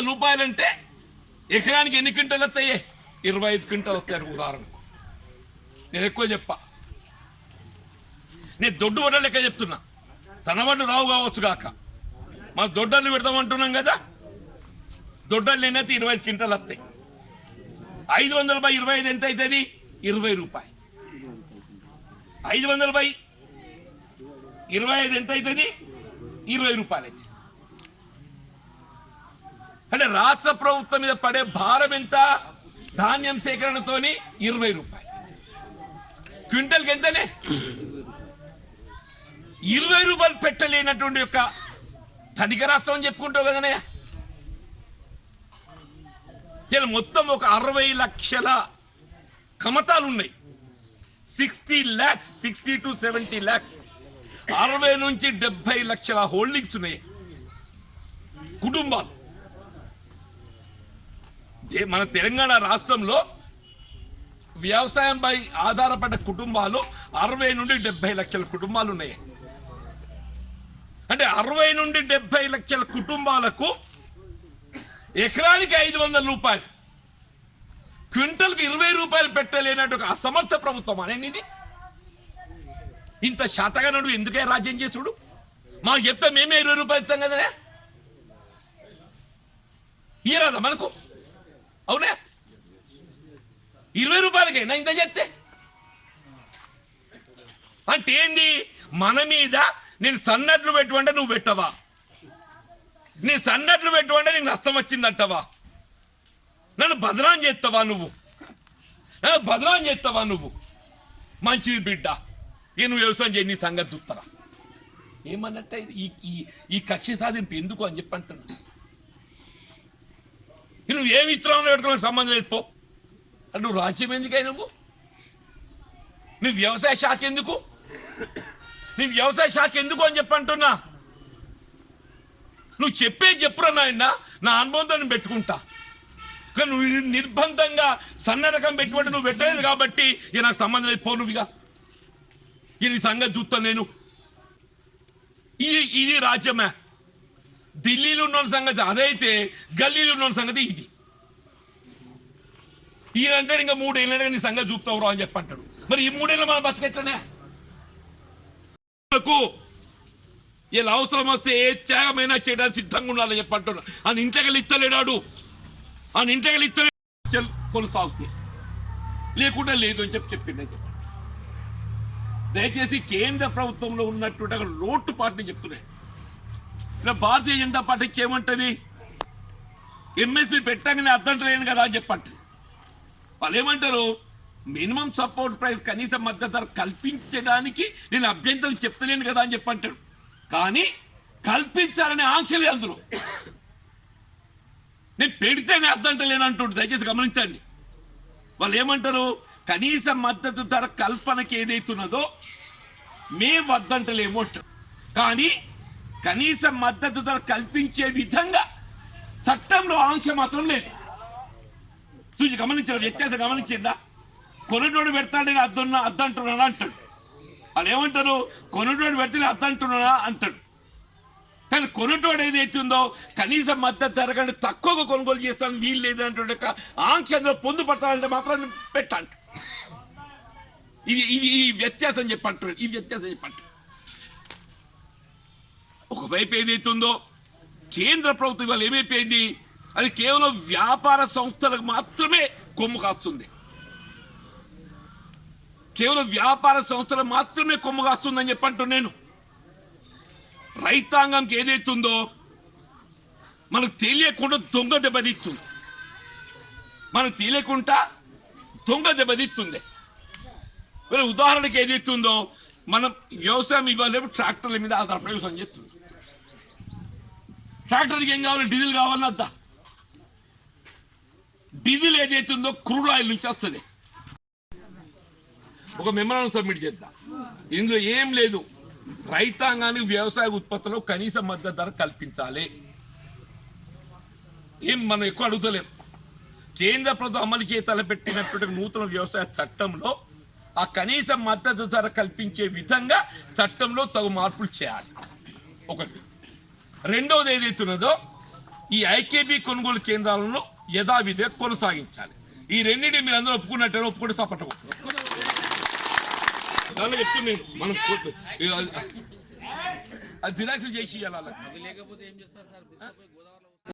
రూపాయలంటే ఎకరానికి ఎన్ని క్వింటాలు వస్తాయి? 25 క్వింటాలు వస్తాయి ఉదాహరణకు. నేను ఎక్కువ చెప్పా, నేను దొడ్డు వడ్డ లెక్క చెప్తున్నా. సన్నబడ్డు రావు కావచ్చు కాక, మన దొడ్డలు పెడతామంటున్నాం కదా. దొడ్డలు నేనైతే 25 క్వింటాలు వస్తాయి. 500/25 ఎంత అవుతుంది? 20 రూపాయలు. 500/25 ఎంత అవుతుంది? 20 రూపాయలు అవుతుంది. అంటే రాష్ట్ర ప్రభుత్వం మీద పడే భారం ఎంత? ధాన్యం సేకరణతోని 20 రూపాయలు. క్వింటల్కి ఎంతనే? 20 రూపాయలు పెట్టలేనటువంటి యొక్క ధనిక రాష్ట్రం అని చెప్పుకుంటావు కదనే. ఇలా మొత్తం ఒక 60 లక్షల కమతాలు ఉన్నాయి. 60 to 70 lakhs, 60 నుంచి 70 లక్షల హోల్డింగ్స్ ఉన్నాయి కుటుంబాలు. మన తెలంగాణ రాష్ట్రంలో వ్యవసాయంపై ఆధారపడ్డ కుటుంబాలు 60 నుండి 70 లక్షల కుటుంబాలు ఉన్నాయి. అంటే 60 నుండి 70 లక్షల కుటుంబాలకు ఎకరానికి 500 రూపాయలు, క్వింటల్కి 20 రూపాయలు పెట్టలేనట్టు ఒక అసమర్థ ప్రభుత్వం అనేది. ఇంత శాతగానుడు ఎందుకే రాజ్యం చేసుడు? మాకు చెప్తే మేమే 20 రూపాయలు ఇస్తాం కదనే. ఇయరాదా మనకు? అవునా? 20 రూపాయలకైనా ఇంత చెప్తే అంటే ఏంది? మన మీద నేను సన్నట్లు పెట్టుకుంటే నువ్వు పెట్టవా? నీ సన్నట్లు పెట్టుకుంటే నీకు నష్టం వచ్చిందంటవా? నన్ను బదనాం చేస్తావా నువ్వు? మంచిది బిడ్డ, నువ్వు వ్యవసాయం చేయి, నీ సంగతి చూస్తారా? ఏమన్నట్ట ఈ కక్ష సాధింపు ఎందుకు అని చెప్పి అంటున్నా. నువ్వు ఏమి ఇచ్చినావు పెట్టుకోవడానికి సంబంధం లేదు పో. అంటే నువ్వు రాజ్యం ఎందుకై? నీ వ్యవసాయ శాఖ ఎందుకు అని చెప్పి అంటున్నా. నువ్వు చెప్పేది చెప్పురా నాయన, నా అనుభవంతో నేను పెట్టుకుంటా. కానీ నువ్వు నిర్బంధంగా సన్న రకం పెట్టుకుంటే నువ్వు పెట్టలేదు కాబట్టి నాకు సంబంధం లేదు పో. నువ్వుగా నీ సంగతి చూస్తాను నేను. ఇది రాజ్యమే. ఢిల్లీలో ఉన్న సంగతి అదైతే, గల్లీలో ఉన్న సంగతి ఇది. ఈయన అంటాడు ఇంకా 3 ఏళ్ళగా నీ సంగతి చూస్తావు అని చెప్పంటాడు. మరి ఈ 3 ఏళ్ళు మనం బతికెట్లనే? ఇలా అవసరం వస్తే ఏ త్యాగమైనా చేయడానికి సిద్ధంగా ఉండాలని చెప్పంటున్నాడు. ఆయన ఇంటకెళ్ళి ఇస్తలేడాడు, కొనసాగుతాయి, లేకుండా లేదు అని చెప్పిండే. దయచేసి కేంద్ర ప్రభుత్వంలో ఉన్నటువంటి లోటు పార్టీ చెప్తున్నాయి. ఇలా భారతీయ జనతా పార్టీ చేయమంటది ఎంఎస్పీ పెట్టగానే అర్థంటలేను కదా అని చెప్పండి. వాళ్ళు ఏమంటారు? మినిమం సపోర్ట్ ప్రైస్, కనీస మద్దతు ధర కల్పించడానికి నేను అభ్యంతరం చెప్తలేను కదా అని చెప్పంటాడు. కానీ కల్పించాలనే ఆంక్ష లేదు అందులో. నేను పెడితేనే అర్థంటలేను అంటుండు. దయచేసి గమనించండి. వాళ్ళు ఏమంటారు? కనీస మద్దతు ధర కల్పనకి ఏదైతున్నదో మేము వద్దంటలేము అంటారు. కానీ కనీస మద్దతు ధర కల్పించే విధంగా చట్టంలో ఆంక్ష మాత్రం లేదు. చూసి గమనించారు, వ్యత్యాసం గమనించిందా? కొనుటోడు పెడతాడు అద్దంటున్నానా అంటాడు. వాళ్ళు ఏమంటారు? కొనుటోడు పెడితే అద్దంటున్నానా అంటాడు. కానీ కొనుటోడు ఏదైతుందో కనీస మద్దతు ధర కంటే తక్కువగా కొనుగోలు చేస్తాను వీలు లేదు అంటే ఆంక్షలో పొందుపడతానంటే మాత్రం పెట్టండి. ఈ వ్యత్యాసం చెప్పంటారు. ఒకవైపు ఏదైతుందో కేంద్ర ప్రభుత్వం ఇవాళ ఏమైపోయింది? అది కేవలం వ్యాపార సంస్థలకు మాత్రమే కొమ్ము కాస్తుంది. అని చెప్పంటున్నాను నేను. రైతాంగంకి ఏదైతుందో మనకు తెలియకుండా దొంగ దెబ్బతిస్తుంది. ఉదాహరణకి ఏదైతుందో మనం వ్యవసాయం ఇవ్వాలి, ట్రాక్టర్ల మీద ఆధారపడి వ్యవసాయం చేస్తుంది. ట్రాక్టర్కి ఏం కావాలి? డీజిల్ కావాలని అద్దా. డీజిల్ ఏదైతుందో క్రూడ్ ఆయిల్ నుంచి వస్తుంది. ఒక మెమరాండం సబ్మిట్ చేద్దాం. ఇందులో ఏం లేదు, రైతాంగానికి వ్యవసాయ ఉత్పత్తులకు కనీస మద్దతు ధర కల్పించాలి. ఏం మనం ఎక్కువ అడుగుతలేం. కేంద్ర ప్రభుత్వం అమలు చేయ తలపెట్టినటువంటి నూతన వ్యవసాయ చట్టంలో ఆ కనీస మద్దతు ధర కల్పించే విధంగా చట్టంలో తగు మార్పులు చేయాలి. ఒకటి. రెండవది ఏదైతున్నదో ఈ ఐకేబీ కొనుగోలు కేంద్రాలను యథావిధిగా కొనసాగించాలి. ఈ రెండింటిని మీరు అందరూ ఒప్పుకుంటే సపోర్ట్ దానిలో చెప్తున్నాను మనం అది జిరాక్స్ చేసి ఇవ్వాలి.